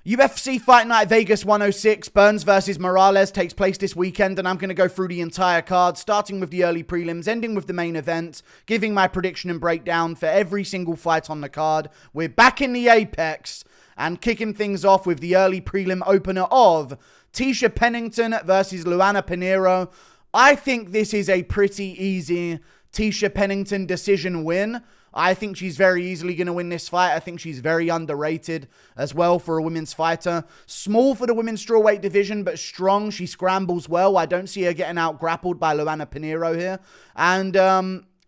UFC Fight Night Vegas 106, Burns versus Morales takes place this weekend, and I'm going to go through the entire card, starting with the early prelims, ending with the main event, giving my prediction and breakdown for every single fight on the card. We're back in the Apex, and kicking things off with the early prelim opener of Tecia Pennington versus Luana Pinheiro. I think this is a pretty easy Tecia Pennington decision win. I think she's very easily going to win this fight. I think she's very underrated as well for a women's fighter. Small for the women's strawweight division, but strong. She scrambles well. I don't see her getting out grappled by Luana Pinheiro here. And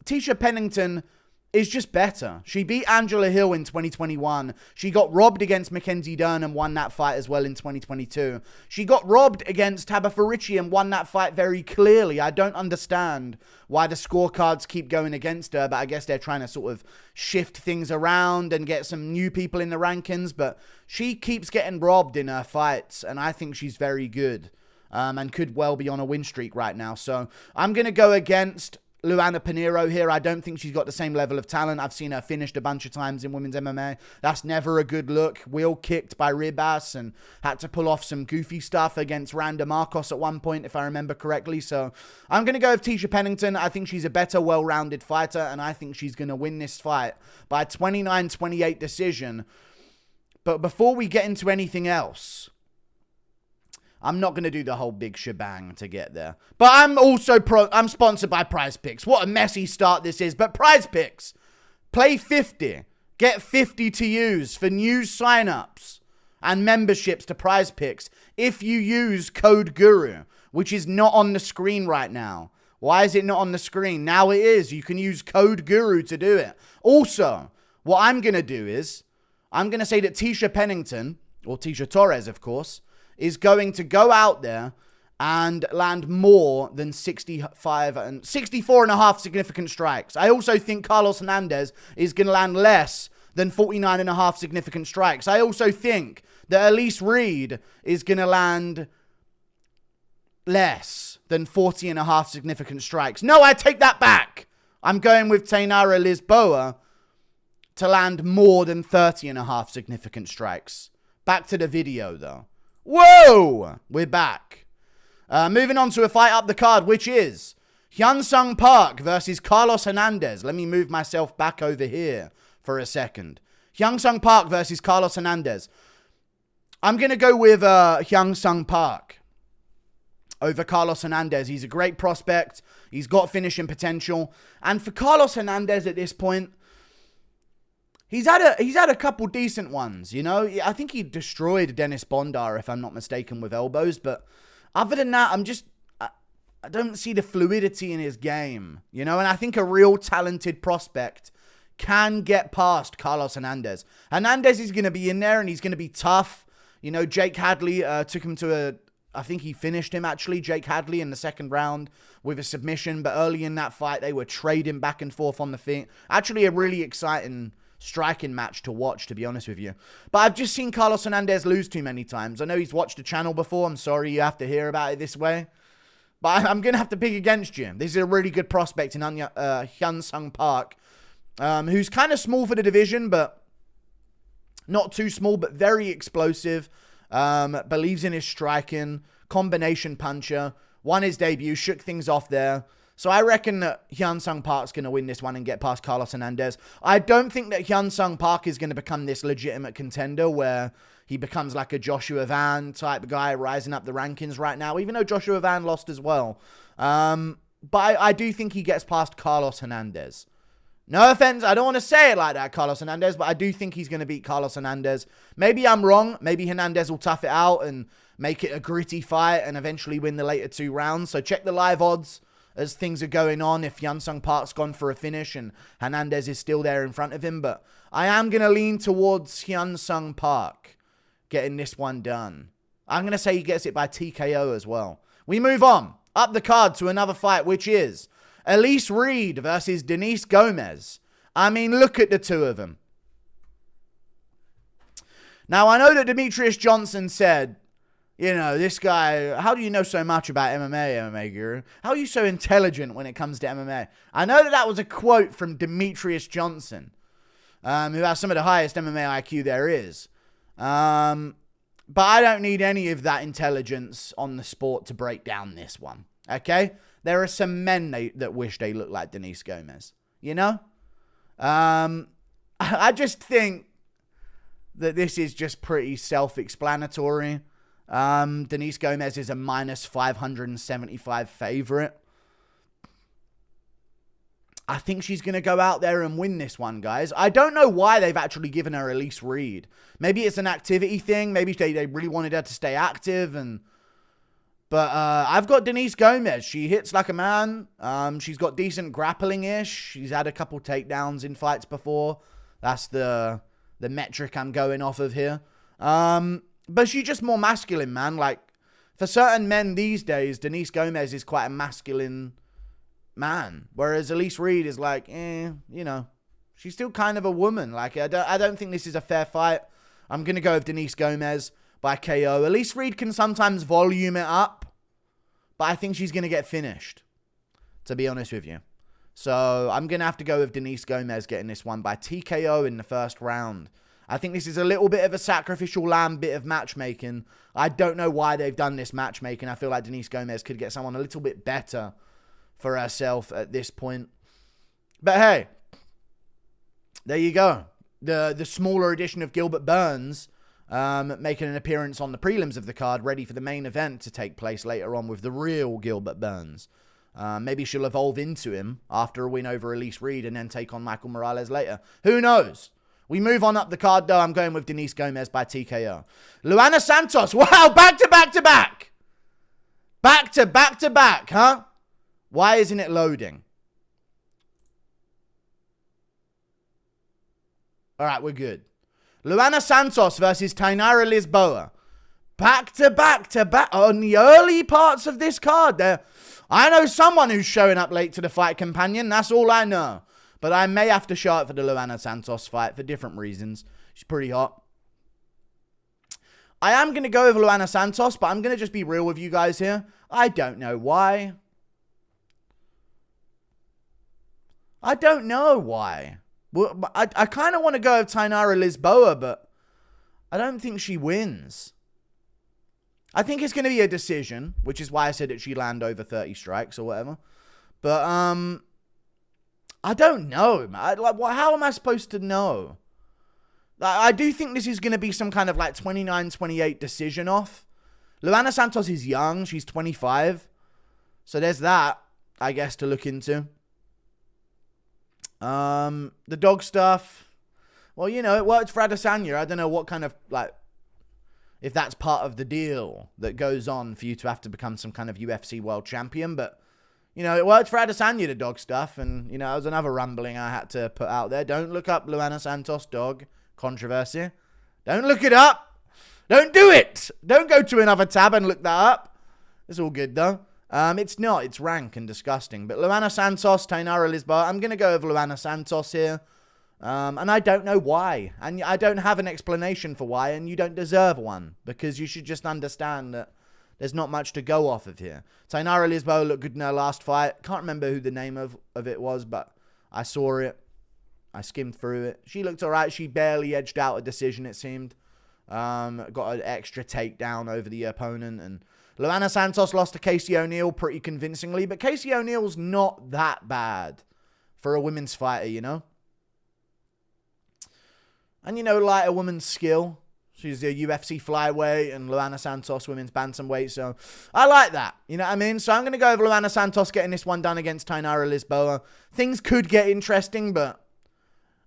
Tecia Pennington is just better. She beat Angela Hill in 2021. She got robbed against Mackenzie Dern and won that fight as well in 2022. She got robbed against Tabitha Ricci and won that fight very clearly. I don't understand why the scorecards keep going against her, but I guess they're trying to sort of shift things around and get some new people in the rankings, but she keeps getting robbed in her fights, and I think she's very good and could well be on a win streak right now. So I'm going to go against Luana Pinheiro here. I don't think she's got the same level of talent. I've seen her finished a bunch of times in women's MMA. That's never a good look. Wheel kicked by Ribas and had to pull off some goofy stuff against Randa Marcos at one point, if I remember correctly. So I'm going to go with Tecia Pennington. I think she's a better, well-rounded fighter, and I think she's going to win this fight by 29-28 decision. But before we get into anything else, I'm not going to do the whole big shebang to get there. But I'm sponsored by Prize Picks. What a messy start this is. But Prize Picks, play 50. Get 50 to use for new signups and memberships to Prize Picks if you use code GURU, which is not on the screen right now. Why is it not on the screen? Now it is. You can use code GURU to do it. Also, what I'm going to do is, I'm going to say that Tecia Pennington, or Tecia Torres, of course, is going to go out there and land more than 64 and a half significant strikes. I also think Carlos Hernandez is going to land less than 49 and a half significant strikes. I also think that Elise Reed is going to land less than 40 and a half significant strikes. No, I take that back. I'm going with Tainara Lisboa to land more than 30 and a half significant strikes. Back to the video, though. Whoa! We're back. Moving on to a fight up the card, which is Hyun-Sung Park versus Carlos Hernandez. Let me move myself back over here for a second. Hyun-Sung Park versus Carlos Hernandez. I'm going to go with Hyun-Sung Park over Carlos Hernandez. He's a great prospect. He's got finishing potential. And for Carlos Hernandez at this point, He's had a couple decent ones, you know. I think he destroyed Dennis Bondar, if I'm not mistaken, with elbows. But other than that, I don't see the fluidity in his game, you know. And I think a real talented prospect can get past Carlos Hernandez. Hernandez is going to be in there and he's going to be tough. You know, Jake Hadley took him to I think he finished him, actually, Jake Hadley, in the second round with a submission. But early in that fight, they were trading back and forth on the feet. Actually, a really exciting striking match to watch, to be honest with you. But I've just seen Carlos Hernandez lose too many times. I know he's watched the channel before. I'm sorry you have to hear about it this way. But I'm going to have to pick against you. This is a really good prospect in Hyun-Sung Park, who's kind of small for the division, but not too small, but very explosive. Believes in his striking, combination puncher. Won his debut, shook things off there. So I reckon that Hyun-Sung Park's going to win this one and get past Carlos Hernandez. I don't think that Hyun-Sung Park is going to become this legitimate contender where he becomes like a Joshua Van type guy rising up the rankings right now, even though Joshua Van lost as well. But I do think he gets past Carlos Hernandez. No offense, I don't want to say it like that, Carlos Hernandez, but I do think he's going to beat Carlos Hernandez. Maybe I'm wrong. Maybe Hernandez will tough it out and make it a gritty fight and eventually win the later 2 rounds. So check the live odds as things are going on if Hyun-Sung Park's gone for a finish and Hernandez is still there in front of him. But I am going to lean towards Hyun-Sung Park getting this one done. I'm going to say he gets it by TKO as well. We move on up the card to another fight, which is Elise Reed versus Denise Gomes. I mean, look at the two of them. Now, I know that Demetrius Johnson said, you know, this guy, how do you know so much about MMA Guru? How are you so intelligent when it comes to MMA? I know that was a quote from Demetrius Johnson, who has some of the highest MMA IQ there is. But I don't need any of that intelligence on the sport to break down this one. Okay? There are some men that wish they looked like Denise Gomes. You know? I just think that this is just pretty self-explanatory. Denise Gomes is a minus 575 favorite. I think she's going to go out there and win this one, guys. I don't know why they've actually given her Elise Reed. Maybe it's an activity thing. Maybe they really wanted her to stay active. But I've got Denise Gomes. She hits like a man. She's got decent grappling-ish. She's had a couple takedowns in fights before. That's the metric I'm going off of here. But she's just more masculine, man. Like, for certain men these days, Denise Gomes is quite a masculine man, whereas Elise Reed is like, you know, she's still kind of a woman. Like, I don't think this is a fair fight. I'm gonna go with Denise Gomes by KO. Elise Reed can sometimes volume it up, but I think she's gonna get finished, to be honest with you. So I'm gonna have to go with Denise Gomes getting this one by TKO in the first round. I think this is a little bit of a sacrificial lamb bit of matchmaking. I don't know why they've done this matchmaking. I feel like Denise Gomes could get someone a little bit better for herself at this point. But hey, there you go. The smaller edition of Gilbert Burns making an appearance on the prelims of the card, ready for the main event to take place later on with the real Gilbert Burns. Maybe she'll evolve into him after a win over Elise Reed and then take on Michael Morales later. Who knows? We move on up the card, though. I'm going with Denise Gomes by TKO. Luana Santos. Wow, back to back to back. Back to back to back, huh? Why isn't it loading? All right, we're good. Luana Santos versus Tainara Lisboa. Back to back to back on the early parts of this card. I know someone who's showing up late to the fight companion. That's all I know. But I may have to show up for the Luana Santos fight for different reasons. She's pretty hot. I am going to go with Luana Santos, but I'm going to just be real with you guys here. I don't know why. I don't know why. Well, I kind of want to go with Tainara Lisboa, but I don't think she wins. I think it's going to be a decision, which is why I said that she land over 30 strikes or whatever. But I don't know. How am I supposed to know? I do think this is going to be some kind of like 29-28 decision off. Luana Santos is young. She's 25. So there's that, I guess, to look into. The dog stuff. Well, you know, it worked for Adesanya. I don't know what kind of, like, if that's part of the deal that goes on for you to have to become some kind of UFC world champion. But, you know, it worked for Adesanya, the dog stuff. And, you know, it was another rambling I had to put out there. Don't look up Luana Santos dog controversy. Don't look it up. Don't do it. Don't go to another tab and look that up. It's all good, though. It's not. It's rank and disgusting. But Luana Santos, Tainara Lisboa. I'm going to go with Luana Santos here. And I don't know why. And I don't have an explanation for why. And you don't deserve one. Because you should just understand that there's not much to go off of here. Tainara Lisboa looked good in her last fight. Can't remember who the name of it was. But I saw it. I skimmed through it. She looked alright. She barely edged out a decision, it seemed. Got an extra takedown over the opponent. And Luana Santos lost to Casey O'Neill pretty convincingly, but Casey O'Neill's not that bad for a women's fighter, you know? And, you know, like a woman's skill. She's a UFC flyweight and Luana Santos women's bantamweight, so I like that, you know what I mean? So I'm going to go with Luana Santos getting this one done against Tainara Lisboa. Things could get interesting, but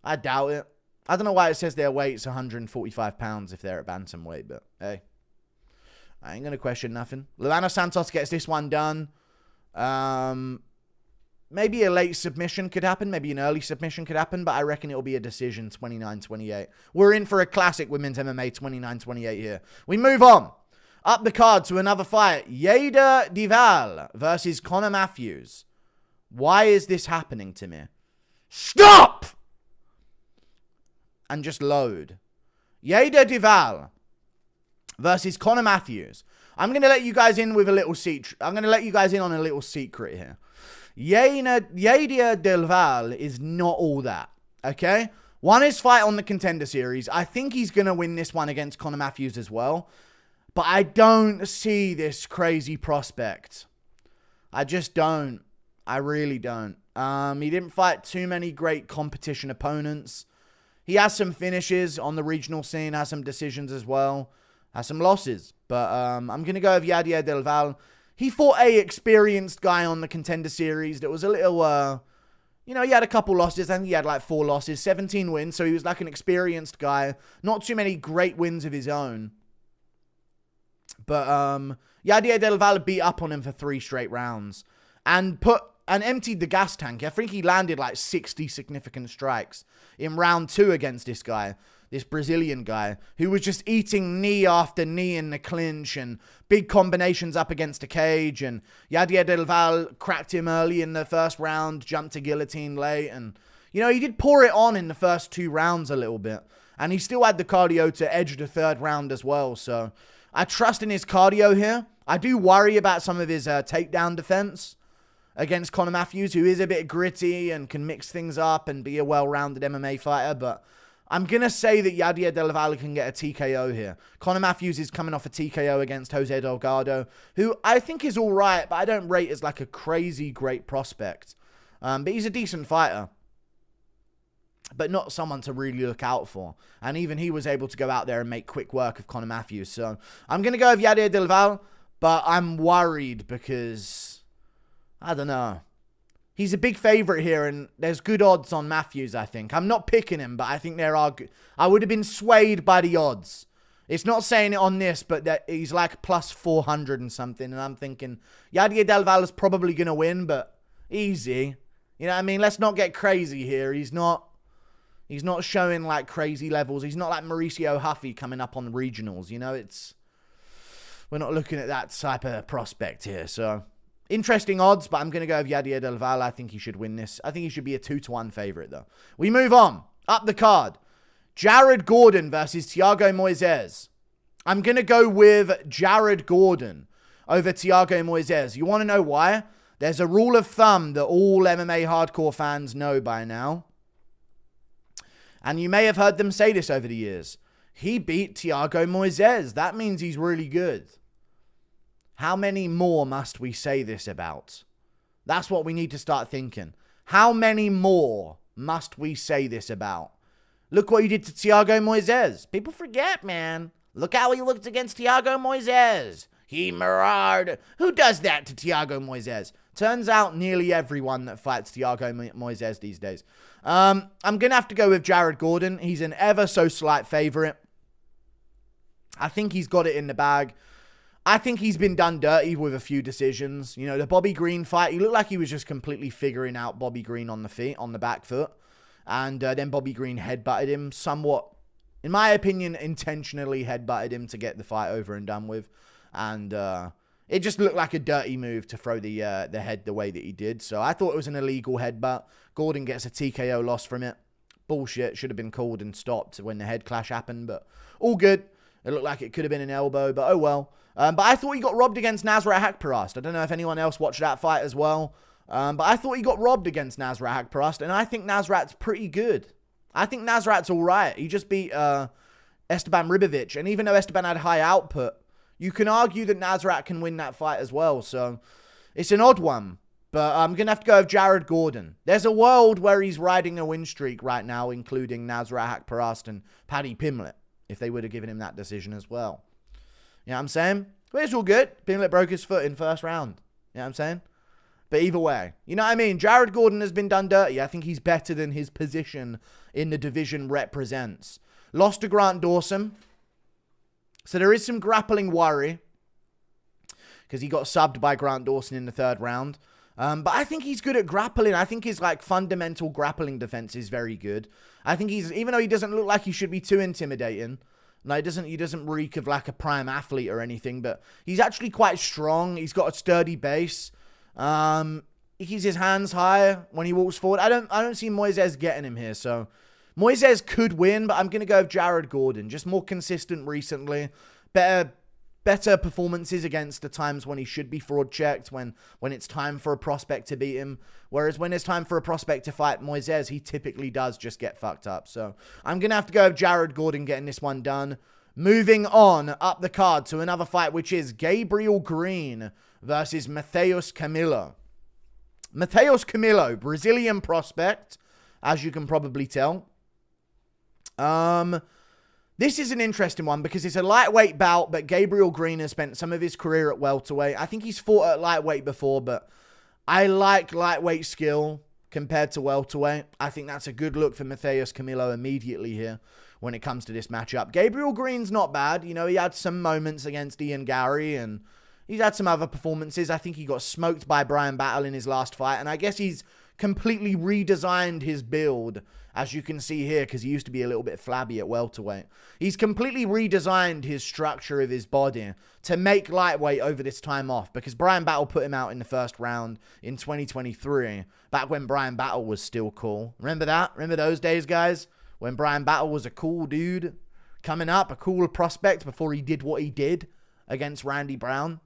I doubt it. I don't know why it says their weight's 145 pounds if they're at bantamweight, but hey. I ain't going to question nothing. Luana Santos gets this one done. Maybe a late submission could happen. Maybe an early submission could happen. But I reckon it'll be a decision 29-28. We're in for a classic women's MMA 29-28 here. We move on. Up the card to another fight. Yadier Dival versus Conor Matheus. Why is this happening to me? Stop! And just load. Yadier Dival versus Conor Matheus. I'm going to let you guys in with a little secret. I'm going to let you guys in on a little secret here. Yadier Dival is not all that. Okay? Won his fight on the Contender Series. I think he's going to win this one against Conor Matheus as well. But I don't see this crazy prospect. I just don't. I really don't. He didn't fight too many great competition opponents. He has some finishes on the regional scene, has some decisions as well, has some losses. But I'm going to go with Yadier del Valle. He fought a experienced guy on the Contender Series that was a little, he had a couple losses. I think he had like 4 losses, 17 wins. So he was like an experienced guy. Not too many great wins of his own. But Yadier del Valle beat up on him for 3 straight rounds. And emptied the gas tank. I think he landed like 60 significant strikes in round 2 against this guy. This Brazilian guy who was just eating knee after knee in the clinch and big combinations up against the cage. And Yadier del Valle cracked him early in the first round, jumped to guillotine late. And, he did pour it on in the first 2 rounds a little bit. And he still had the cardio to edge the 3rd round as well. So I trust in his cardio here. I do worry about some of his takedown defense against Conor Matheus, who is a bit gritty and can mix things up and be a well-rounded MMA fighter. But I'm going to say that Yadier del Valle can get a TKO here. Conor Matheus is coming off a TKO against Jose Delgado, who I think is all right, but I don't rate as like a crazy great prospect. But he's a decent fighter, but not someone to really look out for. And even he was able to go out there and make quick work of Conor Matheus. So I'm going to go with Yadier del Valle, but I'm worried because, I don't know. He's a big favorite here, and there's good odds on Matheus, I think. I'm not picking him, but I think there are good. I would have been swayed by the odds. It's not saying it on this, but that he's like plus 400 and something, and I'm thinking Yadier del Valle is probably going to win, but easy. You know what I mean? Let's not get crazy here. He's not showing like crazy levels. He's not like Mauricio Huffy coming up on the regionals. We're not looking at that type of prospect here, so interesting odds, but I'm going to go with Yadier del Valle. I think he should win this. I think he should be a 2-1 favorite, though. We move on. Up the card. Jared Gordon versus Thiago Moises. I'm going to go with Jared Gordon over Thiago Moises. You want to know why? There's a rule of thumb that all MMA hardcore fans know by now. And you may have heard them say this over the years. He beat Thiago Moises. That means he's really good. How many more must we say this about? That's what we need to start thinking. How many more must we say this about? Look what he did to Thiago Moises. People forget, man. Look how he looked against Thiago Moises. He mirrored. Who does that to Thiago Moises? Turns out nearly everyone that fights Thiago Moises these days. I'm going to have to go with Jared Gordon. He's an ever so slight favorite. I think he's got it in the bag. I think he's been done dirty with a few decisions. The Bobby Green fight, he looked like he was just completely figuring out Bobby Green on the back foot. And then Bobby Green headbutted him somewhat, in my opinion, intentionally headbutted him to get the fight over and done with. And it just looked like a dirty move to throw the head the way that he did. So I thought it was an illegal headbutt. Gordon gets a TKO loss from it. Bullshit. Should have been called and stopped when the head clash happened. But all good. It looked like it could have been an elbow, but oh well. But I thought he got robbed against Nasrat Haqparast. I don't know if anyone else watched that fight as well. But I thought he got robbed against Nasrat Haqparast, and I think Nasrat's pretty good. I think Nasrat's all right. He just beat Esteban Ribovic, and even though Esteban had high output, you can argue that Nasrat can win that fight as well. So it's an odd one, but I'm going to have to go with Jared Gordon. There's a world where he's riding a win streak right now, including Nasrat Haqparast and Paddy Pimblett, if they would have given him that decision as well. You know what I'm saying? But it's all good. Pimblett broke his foot in first round. You know what I'm saying? But either way, you know what I mean? Jared Gordon has been done dirty. I think he's better than his position in the division represents. Lost to Grant Dawson. So there is some grappling worry, because he got subbed by Grant Dawson in the 3rd round. But I think he's good at grappling. I think his fundamental grappling defense is very good. I think even though he doesn't look like he should be too intimidating, he doesn't reek of like a prime athlete or anything, but he's actually quite strong. He's got a sturdy base. He keeps his hands high when he walks forward. I don't see Moises getting him here, so Moises could win, but I'm going to go with Jared Gordon. Just more consistent recently. Better performances against the times when he should be fraud checked, when it's time for a prospect to beat him. Whereas when it's time for a prospect to fight Moises, he typically does just get fucked up. So I'm going to have to go with Jared Gordon getting this one done. Moving on up the card to another fight, which is Gabriel Green versus Matheus Camilo. Matheus Camilo, Brazilian prospect, as you can probably tell. This is an interesting one because it's a lightweight bout, but Gabriel Green has spent some of his career at welterweight. I think he's fought at lightweight before, but I like lightweight skill compared to welterweight. I think that's a good look for Matheus Camilo immediately here when it comes to this matchup. Gabriel Green's not bad. You know, he had some moments against Ian Gary, and he's had some other performances. I think he got smoked by Bryan Battle in his last fight, and I guess he's completely redesigned his build, as you can see here, because he used to be a little bit flabby at welterweight. He's completely redesigned his structure of his body to make lightweight over this time off, because Bryan Battle put him out in the first round in 2023, back when Bryan Battle was still cool. Remember that? Remember those days, guys? When Bryan Battle was a cool dude coming up, a cool prospect before he did what he did against Randy Brown.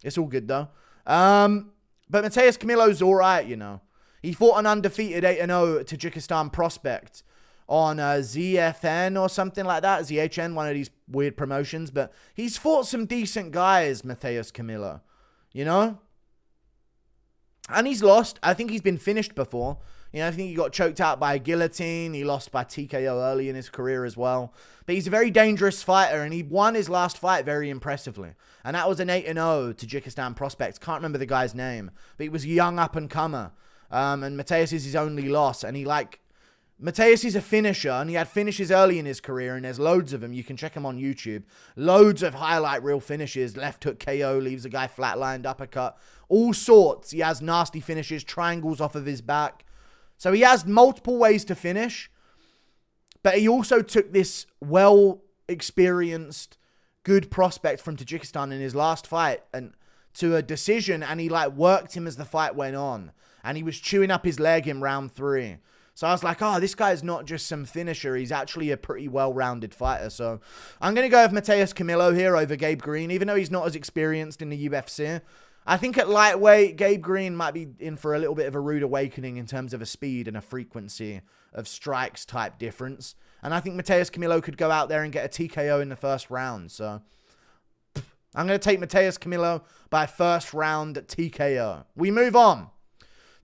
It's all good, though. But Matheus Camilo's all right, you know. He fought an undefeated 8-0 Tajikistan prospect on ZFN or something like that. ZHN, one of these weird promotions. But he's fought some decent guys, Matheus Camilo. You know? And he's lost. I think he's been finished before. You know, I think he got choked out by a guillotine. He lost by TKO early in his career as well. But he's a very dangerous fighter, and he won his last fight very impressively. And that was an 8-0 Tajikistan prospect. Can't remember the guy's name. But he was a young up-and-comer. And Matheus is his only loss. And Matheus is a finisher, and he had finishes early in his career, and there's loads of them. You can check them on YouTube. Loads of highlight reel finishes. Left hook KO, leaves a guy flatlined, uppercut. All sorts. He has nasty finishes, triangles off of his back. So he has multiple ways to finish. But he also took this well-experienced, good prospect from Tajikistan in his last fight and to a decision, and he worked him as the fight went on. And he was chewing up his leg in round 3. So I was like, oh, this guy's not just some finisher. He's actually a pretty well-rounded fighter. So I'm going to go with Matheus Camilo here over Gabe Green, even though he's not as experienced in the UFC. I think at lightweight, Gabe Green might be in for a little bit of a rude awakening in terms of a speed and a frequency of strikes type difference. And I think Matheus Camilo could go out there and get a TKO in the first round. So I'm going to take Matheus Camilo by first round TKO. We move on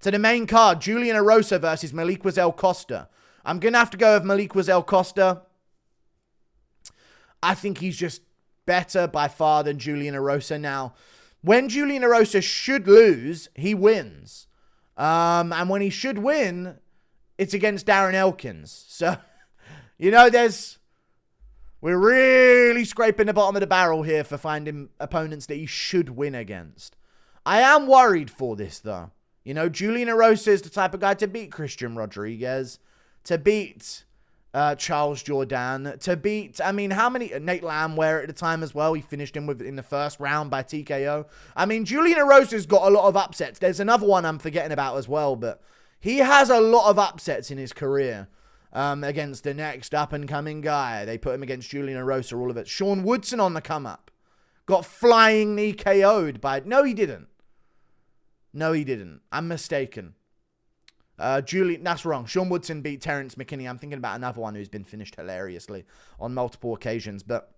to the main card, Julian Erosa versus Melquizael Costa. I'm going to have to go with Melquizael Costa. I think he's just better by far than Julian Erosa. Now, when Julian Erosa should lose, he wins. And when he should win, it's against Darren Elkins. So, you know, we're really scraping the bottom of the barrel here for finding opponents that he should win against. I am worried for this, though. You know, Julian Erosa is the type of guy to beat Christian Rodriguez, to beat Charles Jourdain, to beat, I mean, how many, Nate Landwehr at the time as well, he finished him in the first round by TKO. I mean, Julian Erosa's got a lot of upsets. There's another one I'm forgetting about as well, but he has a lot of upsets in his career against the next up-and-coming guy. They put him against Julian Erosa, all of it. Sean Woodson on the come-up. Got flying knee KO'd by, no, he didn't. No, he didn't. I'm mistaken. That's wrong. Sean Woodson beat Terrence McKinney. I'm thinking about another one who's been finished hilariously on multiple occasions. But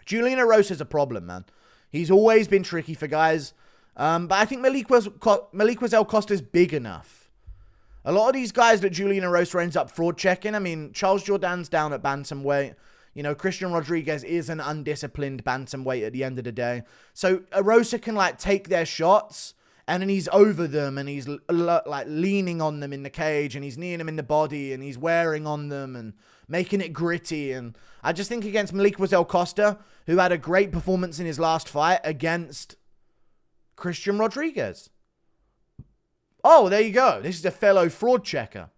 Julian Erosa's a problem, man. He's always been tricky for guys. But I think Melquizael Costa's big enough. A lot of these guys that Julian Erosa ends up fraud checking. I mean, Charles Jourdain's down at bantamweight. You know, Christian Rodriguez is an undisciplined bantamweight at the end of the day. So Erosa can, take their shots, and then he's over them, and he's leaning on them in the cage, and he's kneeing them in the body, and he's wearing on them and making it gritty. And I just think against Melquizael Costa, who had a great performance in his last fight against Christian Rodriguez. Oh, there you go. This is a fellow fraud checker.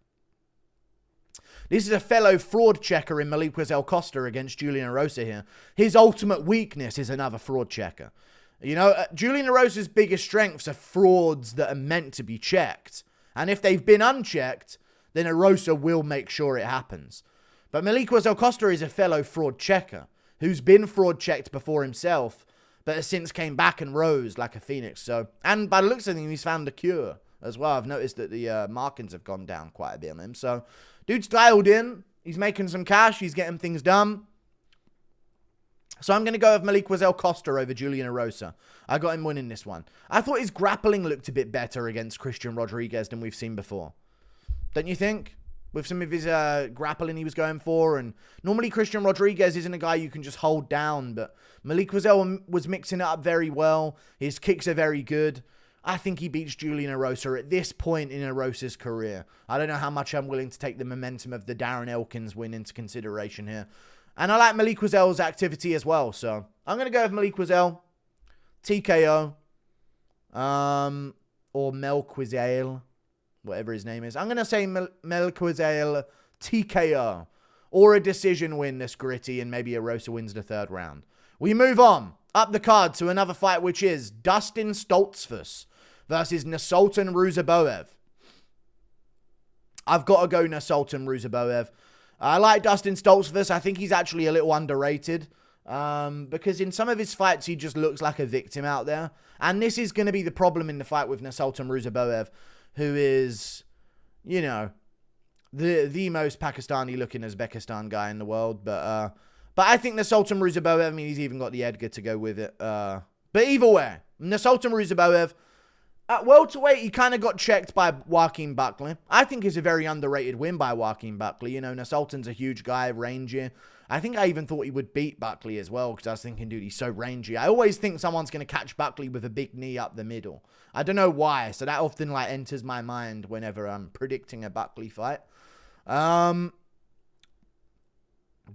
This is a fellow fraud checker in Melquizael Costa against Julian Erosa here. His ultimate weakness is another fraud checker. You know, Julian Erosa's biggest strengths are frauds that are meant to be checked. And if they've been unchecked, then Erosa will make sure it happens. But Melquizael Costa is a fellow fraud checker who's been fraud checked before himself, but has since came back and rose like a phoenix. So, and by the looks of things, he's found a cure as well. I've noticed that the markings have gone down quite a bit on him. So, dude's dialed in. He's making some cash. He's getting things done. So I'm going to go with Melquizael Costa over Julian Erosa. I got him winning this one. I thought his grappling looked a bit better against Christian Rodriguez than we've seen before. Don't you think? With some of his grappling he was going for. And normally Christian Rodriguez isn't a guy you can just hold down. But Melquizael was mixing it up very well. His kicks are very good. I think he beats Julian Erosa at this point in Erosa's career. I don't know how much I'm willing to take the momentum of the Darren Elkins win into consideration here. And I like Melquizael's activity as well. So I'm going to go with Melquizael. TKO. Or Melquizael. Whatever his name is. I'm going to say Melquizael TKO. Or a decision win this gritty. And maybe Erosa wins the third round. We move on. Up the card to another fight, which is Dustin Soltzfus versus Nurulton Ruziboev. I've got to go Nurulton Ruziboev. I like Dustin Soltzfus. I think he's actually a little underrated. Because in some of his fights, he just looks like a victim out there. And this is going to be the problem in the fight with Nurulton Ruziboev, who is, you know, the most Pakistani-looking Uzbekistan guy in the world. But I think Nurulton Ruziboev, I mean, he's even got the Edgar to go with it. But either way, Nurulton Ruziboev, at welterweight, he kind of got checked by Joaquin Buckley. I think it's a very underrated win by Joaquin Buckley. You know, Nurulton's a huge guy, rangy. I think I even thought he would beat Buckley as well, because I was thinking, dude, he's so rangy. I always think someone's going to catch Buckley with a big knee up the middle. I don't know why, so that often, like, enters my mind whenever I'm predicting a Buckley fight.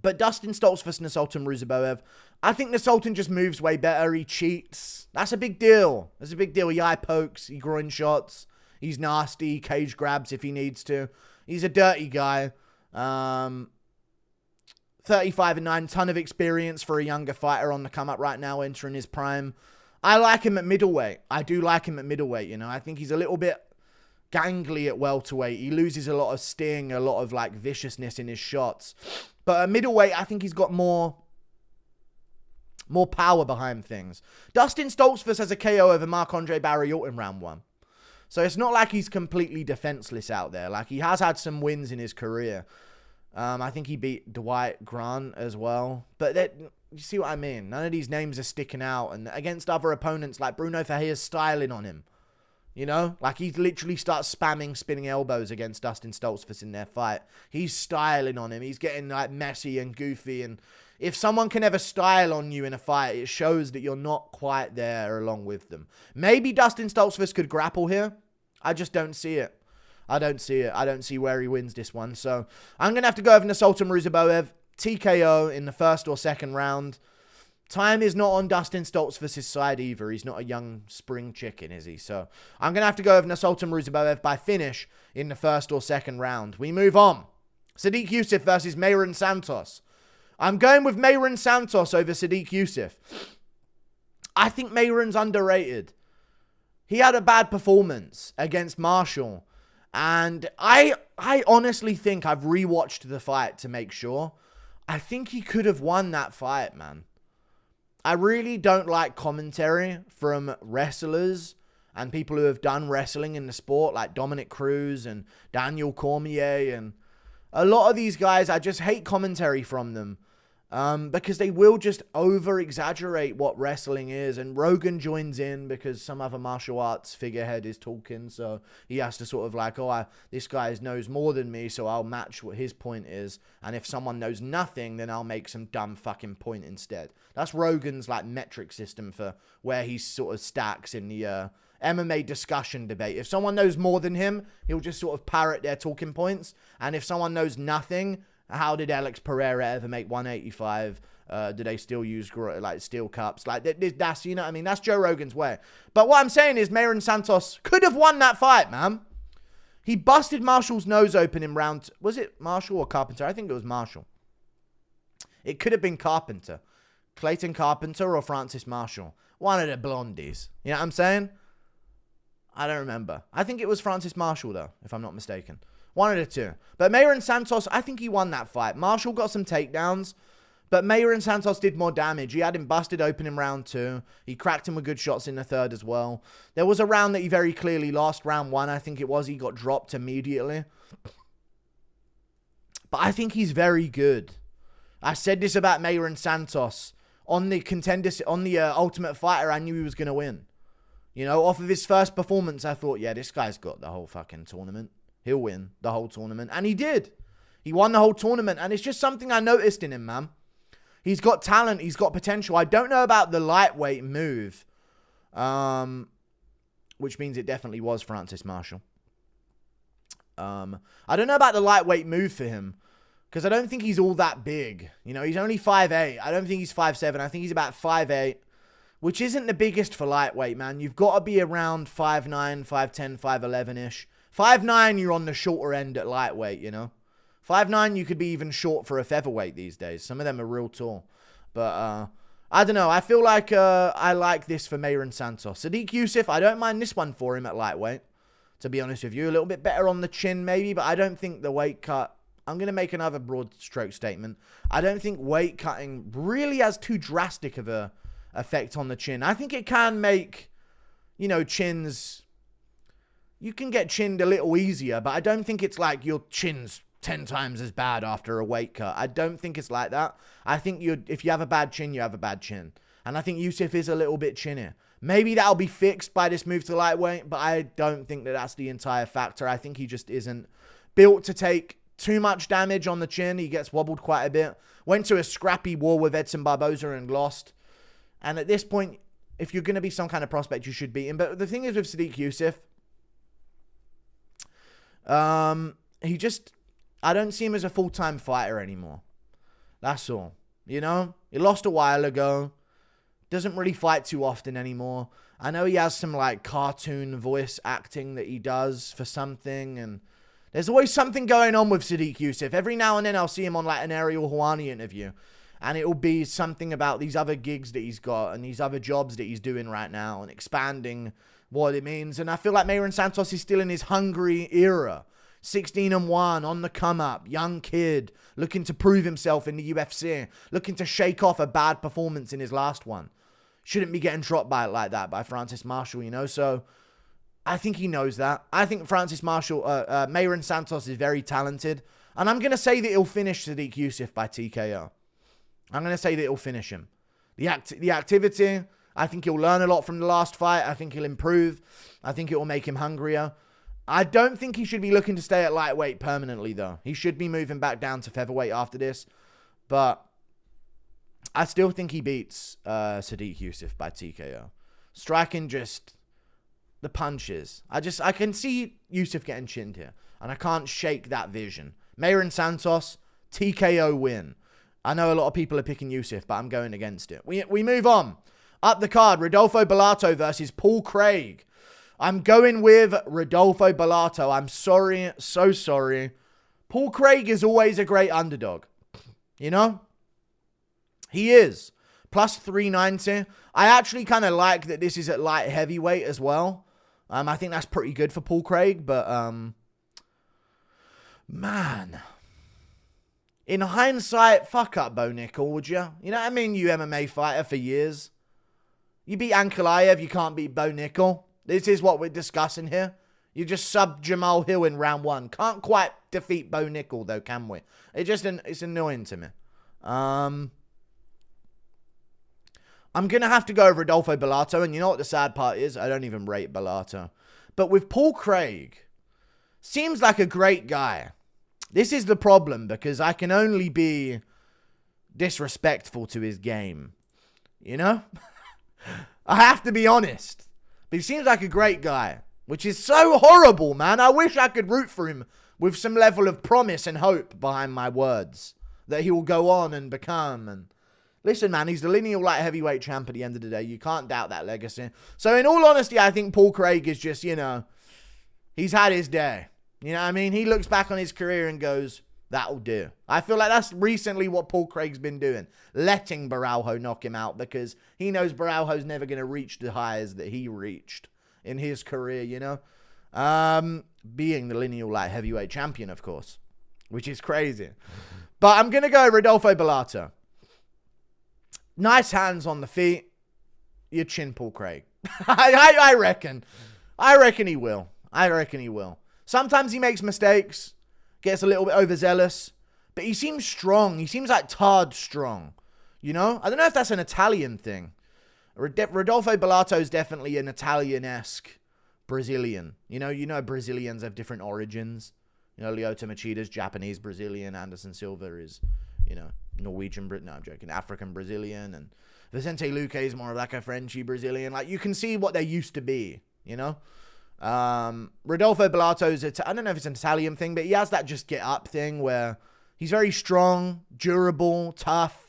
But Dustin Soltzfus and Nurulton Ruziboev, I think Nurulton just moves way better. He cheats. That's a big deal. That's a big deal. He eye pokes. He groin shots. He's nasty. He cage grabs if he needs to. He's a dirty guy. 35-9. Ton of experience for a younger fighter on the come up right now, entering his prime. I like him at middleweight. I do like him at middleweight, you know. I think he's a little bit gangly at welterweight. He loses a lot of sting, a lot of, like, viciousness in his shots. But at middleweight, I think he's got more power behind things. Dustin Soltzfus has a KO over Marc-Andre Barriault in round 1. So it's not like he's completely defenseless out there. Like, he has had some wins in his career. I think he beat Dwight Grant as well. But you see what I mean? None of these names are sticking out. And against other opponents, like Bruno Ferreira's styling on him. You know, like he literally starts spamming spinning elbows against Dustin Soltzfus in their fight. He's styling on him. He's getting like messy and goofy. And if someone can ever style on you in a fight, it shows that you're not quite there along with them. Maybe Dustin Soltzfus could grapple here. I just don't see it. I don't see it. I don't see where he wins this one. So I'm going to have to go over Nurulton Ruziboev. TKO in the first or second round. Time is not on Dustin Soltzfus' side either. He's not a young spring chicken, is he? So I'm going to have to go with Nurulton Ruziboev by finish in the first or second round. We move on. Sodiq Yusuff versus Mairon Santos. I'm going with Mairon Santos over Sodiq Yusuff. I think Mairon's underrated. He had a bad performance against Marshall. And I honestly think I've rewatched the fight to make sure. I think he could have won that fight, man. I really don't like commentary from wrestlers and people who have done wrestling in the sport, like Dominic Cruz and Daniel Cormier. And a lot of these guys, I just hate commentary from them because they will just over-exaggerate what wrestling is. And Rogan joins in because some other martial arts figurehead is talking. So he has to sort of like, this guy knows more than me, so I'll match what his point is. And if someone knows nothing, then I'll make some dumb fucking point instead. That's Rogan's like metric system for where he sort of stacks in the MMA discussion debate. If someone knows more than him, he'll just sort of parrot their talking points. And if someone knows nothing, how did Alex Pereira ever make 185? Do they still use like steel cups? Like that's, you know what I mean? That's Joe Rogan's way. But what I'm saying is Mairon Santos could have won that fight, man. He busted Marshall's nose open in round... Was it Marshall or Carpenter? I think it was Marshall. It could have been Carpenter. Clayton Carpenter or Francis Marshall. One of the blondies. You know what I'm saying? I don't remember. I think it was Francis Marshall, though, if I'm not mistaken. One of the two. But Mairon Santos, I think he won that fight. Marshall got some takedowns, but Mairon Santos did more damage. He had him busted open in round 2. He cracked him with good shots in the third as well. There was a round that he very clearly lost. Round 1, I think it was. He got dropped immediately. But I think he's very good. I said this about Mairon Santos on the contenders, on the Ultimate Fighter, I knew he was going to win. You know, off of his first performance, I thought, yeah, this guy's got the whole fucking tournament. He'll win the whole tournament. And he did. He won the whole tournament. And it's just something I noticed in him, man. He's got talent. He's got potential. I don't know about the lightweight move. Which means it definitely was Francis Marshall. I don't know about the lightweight move for him. Because I don't think he's all that big. You know, he's only 5'8". I don't think he's 5'7". I think he's about 5'8". Which isn't the biggest for lightweight, man. You've got to be around 5'9", 5'10", 5'11"-ish. 5'9", you're on the shorter end at lightweight, you know. 5'9", you could be even short for a featherweight these days. Some of them are real tall. But, I don't know. I feel like I like this for Mairon Santos. Sodiq Yusuff, I don't mind this one for him at lightweight. To be honest with you. A little bit better on the chin, maybe. But I don't think the weight cut... I'm going to make another broad stroke statement. I don't think weight cutting really has too drastic of a effect on the chin. I think it can make, you know, chins... You can get chinned a little easier, but I don't think it's like your chin's 10 times as bad after a weight cut. I don't think it's like that. I think if you have a bad chin, you have a bad chin. And I think Yusuff is a little bit chinnier. Maybe that'll be fixed by this move to lightweight, but I don't think that that's the entire factor. I think he just isn't built to take too much damage on the chin. He gets wobbled quite a bit. Went to a scrappy war with Edson Barboza and lost. And at this point, if you're going to be some kind of prospect, you should beat him. But the thing is with Sodiq Yusuff, he just... I don't see him as a full-time fighter anymore. That's all. You know? He lost a while ago. Doesn't really fight too often anymore. I know he has some, like, cartoon voice acting that he does for something. And there's always something going on with Sodiq Yusuff. Every now and then I'll see him on, like, an Ariel Helwani interview. And it'll be something about these other gigs that he's got and these other jobs that he's doing right now and expanding what it means. And I feel like Mairon Santos is still in his hungry era. 16-1, on the come-up, young kid, looking to prove himself in the UFC, looking to shake off a bad performance in his last one. Shouldn't be getting dropped by it like that by Francis Marshall, you know? So I think he knows that. I think Mairon Santos is very talented. And I'm going to say that he'll finish Sodiq Yusuff by TKO. I'm going to say that he'll finish him. The activity, I think he'll learn a lot from the last fight. I think he'll improve. I think it will make him hungrier. I don't think he should be looking to stay at lightweight permanently, though. He should be moving back down to featherweight after this. But I still think he beats Sodiq Yusuff by TKO. Striking just the punches. I can see Yusuff getting chinned here. And I can't shake that vision. Mairon Santos, TKO win. I know a lot of people are picking Yusuff, but I'm going against it. We move on. Up the card, Rodolfo Bellato versus Paul Craig. I'm going with Rodolfo Bellato. I'm sorry, so sorry. Paul Craig is always a great underdog. You know? He is. Plus 390. I actually kind of like that this is at light heavyweight as well. I think that's pretty good for Paul Craig, but, man. In hindsight, fuck up Bo Nickel, would you? You know what I mean? You MMA fighter for years. You beat Ankalaev, you can't beat Bo Nickel. This is what we're discussing here. You just sub Jamal Hill in round 1. Can't quite defeat Bo Nickel, though, can we? It's annoying to me. I'm going to have to go with Rodolfo Bellato. And you know what the sad part is? I don't even rate Bellato. But with Paul Craig, seems like a great guy. This is the problem, because I can only be disrespectful to his game. You know? I have to be honest. But he seems like a great guy, which is so horrible, man. I wish I could root for him with some level of promise and hope behind my words that he will go on and become. And listen, man, he's the lineal light heavyweight champ at the end of the day. You can't doubt that legacy. So in all honesty, I think Paul Craig is just, you know, he's had his day. You know what I mean? He looks back on his career and goes, that'll do. I feel like that's recently what Paul Craig's been doing. Letting Baralho knock him out because he knows Baralho's never going to reach the highs that he reached in his career, you know? Being the lineal light heavyweight champion, of course. Which is crazy. But I'm going to go Rodolfo Bellato. Nice hands on the feet. You chin Paul Craig. I reckon. I reckon he will. Sometimes he makes mistakes. Gets a little bit overzealous. But he seems strong. He seems like tarred strong. You know? I don't know if that's an Italian thing. Rodolfo Bellato is definitely an Italian-esque Brazilian. You know Brazilians have different origins. You know, Lyoto Machida's Japanese Brazilian. Anderson Silva is, Norwegian, no, I'm joking, African Brazilian. And Vicente Luque is more of like a Frenchy Brazilian. Like, you can see what they used to be, you know? Rodolfo Bellato's, I don't know if it's an Italian thing, but he has that just get up thing where he's very strong, durable, tough,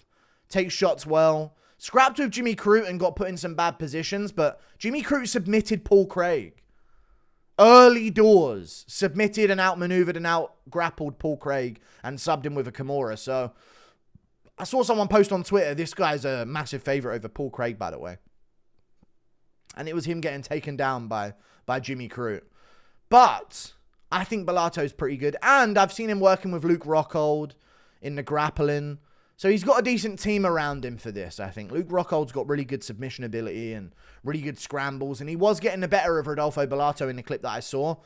takes shots well. Scrapped with Jimmy Crute and got put in some bad positions, but Jimmy Crute submitted Paul Craig. Early doors. Submitted and outmaneuvered and out-grappled Paul Craig and subbed him with a Kimura. So, I saw someone post on Twitter, this guy's a massive favorite over Paul Craig, by the way. And it was him getting taken down by Jimmy Crute. But I think Bellato's pretty good. And I've seen him working with Luke Rockhold in the grappling. So he's got a decent team around him for this, I think. Luke Rockhold's got really good submission ability and really good scrambles. And he was getting the better of Rodolfo Bellato in the clip that I saw.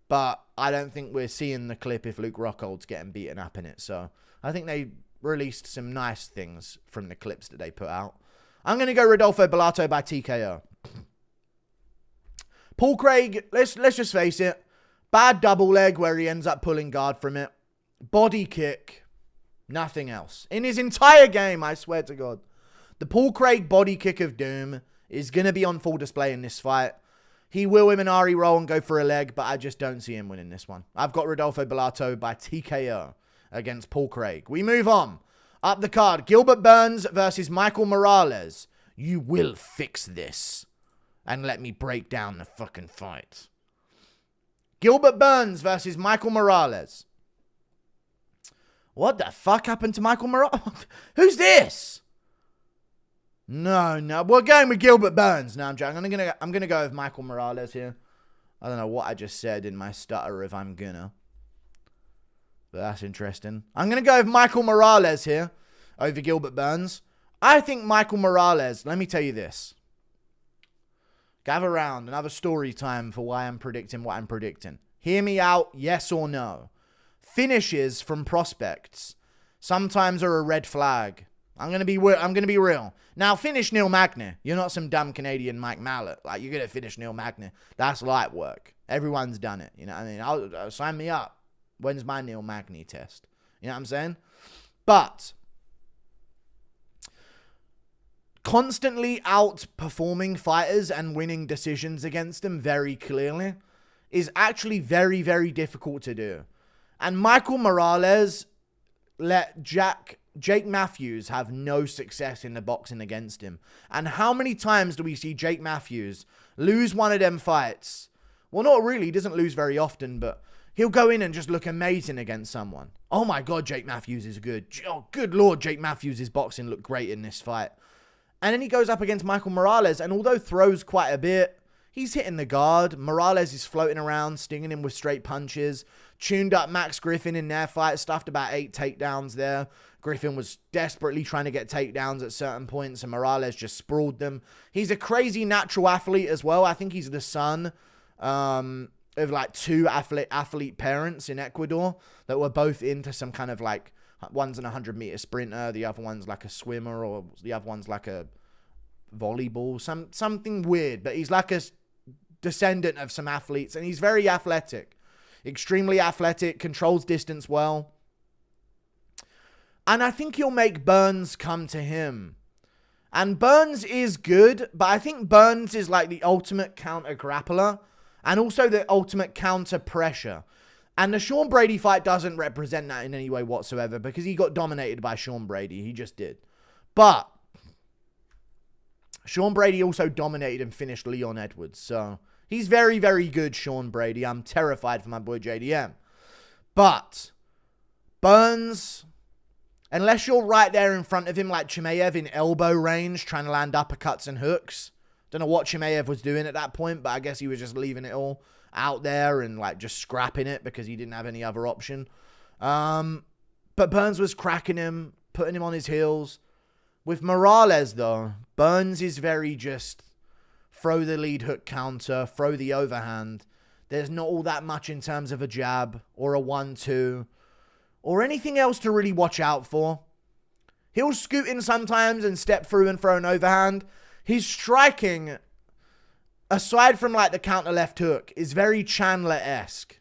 But I don't think we're seeing the clip if Luke Rockhold's getting beaten up in it. So I think they released some nice things from the clips that they put out. I'm going to go Rodolfo Bellato by TKO. Paul Craig, let's just face it. Bad double leg where he ends up pulling guard from it. Body kick. Nothing else. In his entire game, I swear to God. The Paul Craig body kick of doom is going to be on full display in this fight. He will Imanari roll and go for a leg, but I just don't see him winning this one. I've got Rodolfo Bellato by TKO against Paul Craig. We move on. Up the card, Gilbert Burns versus Michael Morales. You will fix this. And let me break down the fucking fight. Gilbert Burns versus Michael Morales. What the fuck happened to Michael Morales? Who's this? No. We're going with Gilbert Burns. No, I'm joking. I'm gonna go with Michael Morales here. I don't know what I just said in my stutter if I'm gonna. But that's interesting. I'm gonna go with Michael Morales here over Gilbert Burns. I think Michael Morales, let me tell you this. Gather round, another story time for why I'm predicting what I'm predicting. Hear me out, yes or no. Finishes from prospects sometimes are a red flag. I'm gonna be real. Now finish Neil Magny. You're not some dumb Canadian Mike Mallet. Like, you're gonna finish Neil Magny. That's light work. Everyone's done it. You know what I mean? I'll sign me up. When's my Neil Magny test? You know what I'm saying? But constantly outperforming fighters and winning decisions against them very clearly is actually very, very difficult to do. And Michael Morales let Jake Matthews have no success in the boxing against him. And how many times do we see Jake Matthews lose one of them fights? Well, not really. He doesn't lose very often, but he'll go in and just look amazing against someone. Oh my God, Jake Matthews is good. Oh, good Lord, Jake Matthews' boxing looked great in this fight. And then he goes up against Michael Morales, and although throws quite a bit, he's hitting the guard. Morales is floating around, stinging him with straight punches. Tuned up Max Griffin in their fight, stuffed about 8 takedowns there. Griffin was desperately trying to get takedowns at certain points, and Morales just sprawled them. He's a crazy natural athlete as well. I think he's the son of like 2 athlete parents in Ecuador that were both into some kind of like, one's an 100-meter sprinter, the other one's like a swimmer, or the other one's like a volleyball, something weird. But he's like a descendant of some athletes, and he's very athletic. Extremely athletic, controls distance well. And I think he'll make Burns come to him. And Burns is good, but I think Burns is like the ultimate counter grappler and also the ultimate counter pressure. And the Sean Brady fight doesn't represent that in any way whatsoever because he got dominated by Sean Brady. He just did. But Sean Brady also dominated and finished Leon Edwards. So he's very, very good, Sean Brady. I'm terrified for my boy JDM. But Burns, unless you're right there in front of him like Chimaev in elbow range trying to land uppercuts and hooks. Don't know what Chimaev was doing at that point, but I guess he was just leaving it all out there and like just scrapping it because he didn't have any other option. But Burns was cracking him, putting him on his heels. With Morales though, Burns is very just throw the lead hook counter, throw the overhand. There's not all that much in terms of a jab or a 1-2 or anything else to really watch out for. He'll scoot in sometimes and step through and throw an overhand. His striking, aside from like the counter left hook, is very Chandler-esque.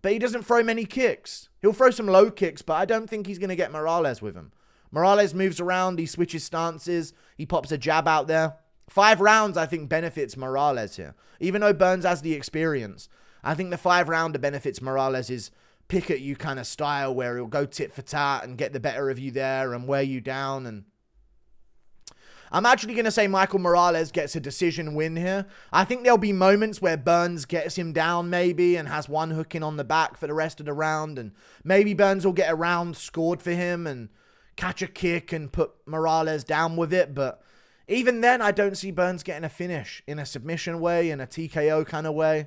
But he doesn't throw many kicks. He'll throw some low kicks, but I don't think he's going to get Morales with him. Morales moves around. He switches stances. He pops a jab out there. 5 rounds, I think, benefits Morales here. Even though Burns has the experience, I think the 5-rounder benefits Morales' pick at you kind of style, where he'll go tit for tat and get the better of you there and wear you down. And I'm actually going to say Michael Morales gets a decision win here. I think there'll be moments where Burns gets him down maybe and has one hook in on the back for the rest of the round. And maybe Burns will get a round scored for him and catch a kick and put Morales down with it. But even then, I don't see Burns getting a finish in a submission way, in a TKO kind of way.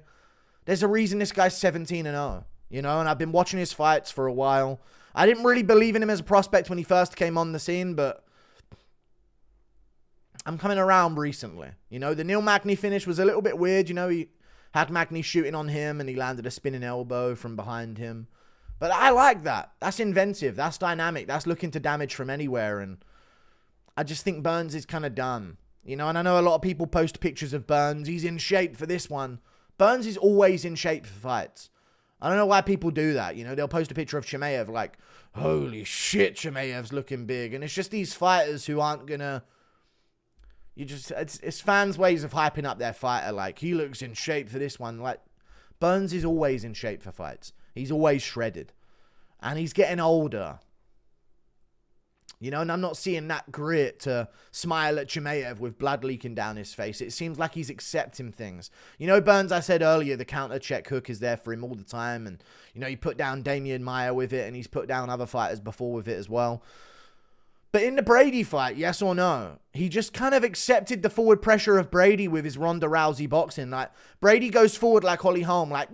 There's a reason this guy's 17-0. You know, and I've been watching his fights for a while. I didn't really believe in him as a prospect when he first came on the scene, but I'm coming around recently. You know, the Neil Magny finish was a little bit weird. You know, he had Magny shooting on him and he landed a spinning elbow from behind him. But I like that. That's inventive. That's dynamic. That's looking to damage from anywhere. And I just think Burns is kind of done. You know, and I know a lot of people post pictures of Burns. He's in shape for this one. Burns is always in shape for fights. I don't know why people do that. You know, they'll post a picture of Chimaev like, holy shit, Chimaev's looking big. And it's just these fighters who aren't going to... It's fans' ways of hyping up their fighter. Like, he looks in shape for this one. Like, Burns is always in shape for fights. He's always shredded. And he's getting older. You know, and I'm not seeing that grit to smile at Chimaev with blood leaking down his face. It seems like he's accepting things. You know, Burns, I said earlier, the counter check hook is there for him all the time. And, you know, he put down Damian Maia with it, and he's put down other fighters before with it as well. But in the Brady fight, yes or no, he just kind of accepted the forward pressure of Brady with his Ronda Rousey boxing. Like, Brady goes forward like Holly Holm, like,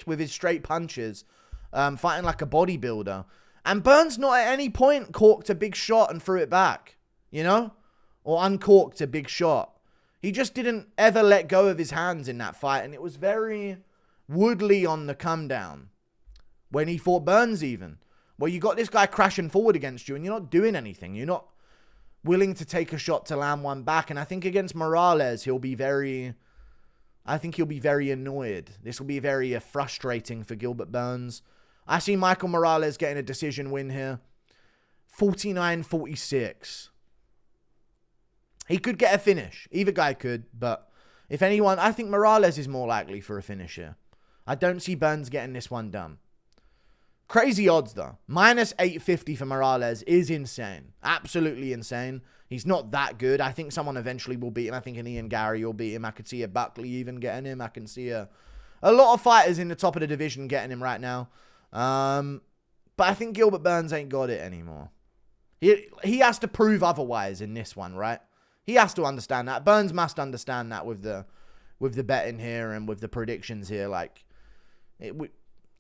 with his straight punches, fighting like a bodybuilder. And Burns not at any point corked a big shot and threw it back, you know? Or uncorked a big shot. He just didn't ever let go of his hands in that fight. And it was very Woodley on the come down. When he fought Burns even. Well, you got this guy crashing forward against you and you're not doing anything. You're not willing to take a shot to land one back. And I think against Morales, he'll be very annoyed. This will be very frustrating for Gilbert Burns. I see Michael Morales getting a decision win here. 49-46. He could get a finish. Either guy could, but if anyone, I think Morales is more likely for a finish here. I don't see Burns getting this one done. Crazy odds, though. Minus 850 for Morales is insane. Absolutely insane. He's not that good. I think someone eventually will beat him. I think an Ian Gary will beat him. I could see a Buckley even getting him. I can see a lot of fighters in the top of the division getting him right now. But I think Gilbert Burns ain't got it anymore. He has to prove otherwise in this one, right? He has to understand that. Burns must understand that with the betting here and with the predictions here. Like,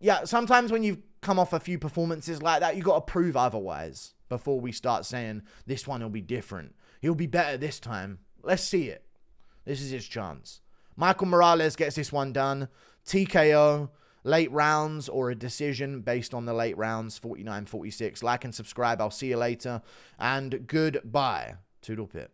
yeah, sometimes when you've come off a few performances like that, you got to prove otherwise before we start saying this one will be different. He'll be better this time. Let's see it. This is his chance. Michael Morales gets this one done. TKO. Late rounds or a decision based on the late rounds, 49-46. Like and subscribe. I'll see you later. And goodbye. Toodle pip.